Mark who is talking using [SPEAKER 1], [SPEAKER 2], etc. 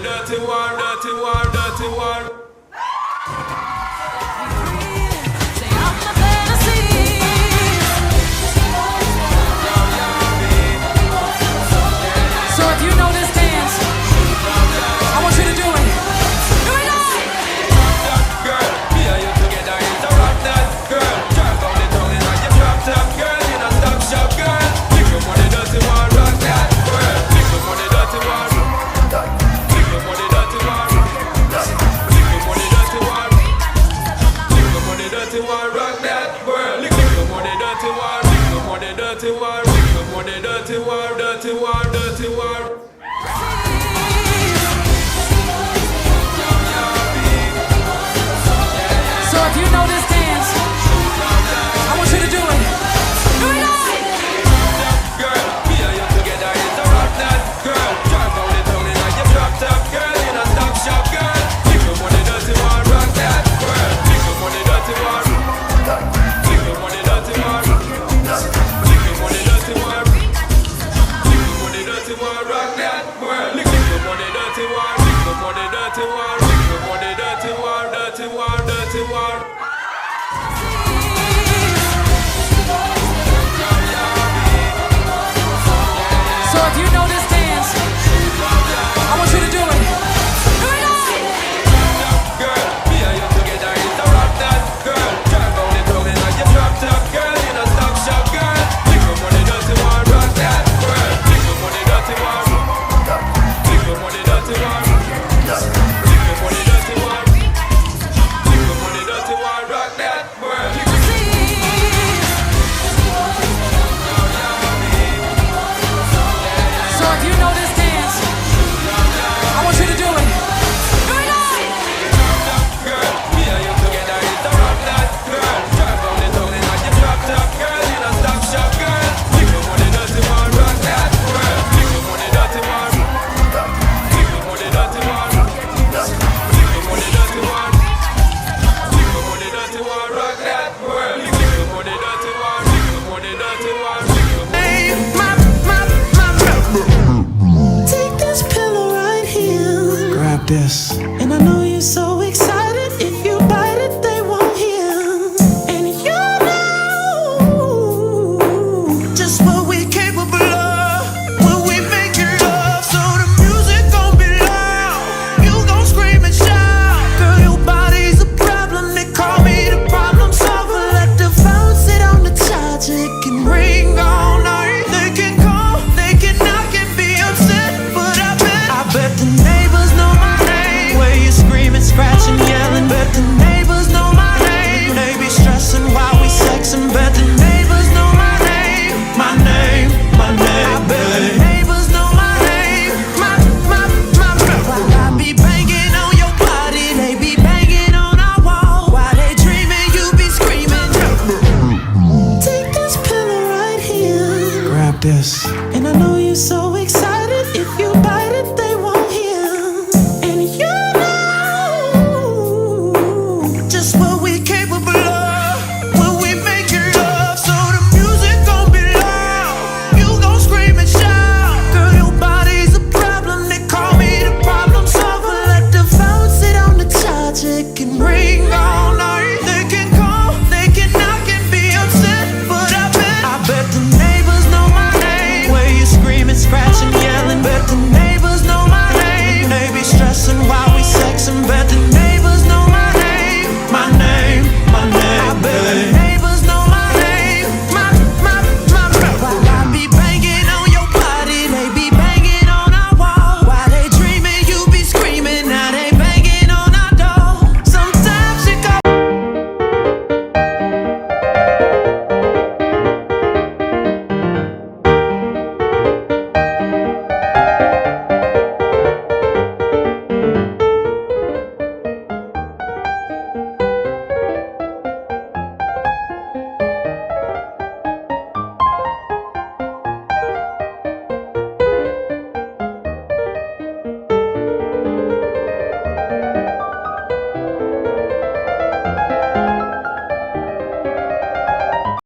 [SPEAKER 1] money, dirty war, dirty war, dirty war.
[SPEAKER 2] So if you know this dance, I want you to do it. Do it all!
[SPEAKER 1] Girl, me and you together is a rock that girl. Drive down the tongue in like a drop top girl. In a stop shop girl. Pick your money, dirty war, rock that girl. Pick your money, dirty war. Pick your money, dirty war. Pick your money, dirty war. Pick your money, dirty war, rock that girl. Pick your money, dirty war. Pick your money, dirty war. Pick your money, dirty war, dirty war, dirty war.
[SPEAKER 2] So if you know this dance, I want you to do it. Do it all!
[SPEAKER 1] Girl, me and you together is a rock that girl. Drive down the tongue in like a drop top girl. In a stop shop girl. Pick your money, dirty war, rock that girl. Pick your money, dirty war. Pick your money, dirty war. Pick your money, dirty war. Pick your money, dirty war, rock that girl. Pick your money, dirty war. Pick your money, dirty war. Pick your money, dirty war, dirty war, dirty war.
[SPEAKER 2] So if you know this dance, I want you to do it. Do it all!
[SPEAKER 1] Girl, me and you together is a rock that girl. Drive down the tongue in like a drop top girl. In a stop shop girl. Pick your money, dirty war, rock that girl. Pick your money, dirty war. Pick your money, dirty war. Pick your money, dirty war. Pick your money, dirty war, rock that girl.
[SPEAKER 2] So if you know this dance, I want you to do it. Do it all!
[SPEAKER 1] Girl, me and you together is a rock that girl. Drive down the tongue in like a drop top girl. In a stop shop girl. Pick your money, dirty war, rock that girl. Pick your money, dirty war. Pick your money, dirty war. Pick your money, dirty war. Pick your money, dirty war, rock that girl. Pick your money, dirty war. Pick your money, dirty war. Pick your money.
[SPEAKER 3] Take this pillow right here.
[SPEAKER 4] Grab this.
[SPEAKER 3] And I know you're so excited. If you bite it, they won't hear. And you know just what we're capable of when we make it love. So the music gon' be loud. You gon' scream and shout. Girl, your body's a problem. They call me the problem solver. Let the phone sit on the charger. It can ring all night. They can call, they can knock and be upset. But I bet the neighbors know my name. Where you screaming, scratching, yelling. Bet the neighbors know my name. They be stressing while we sexing. Bet the neighbors know my name. My name, my name. I bet the neighbors know my name. While I be banging on your body, they be banging on our wall. While they dreaming, you be screaming. Take this pillow right here.
[SPEAKER 4] Grab this.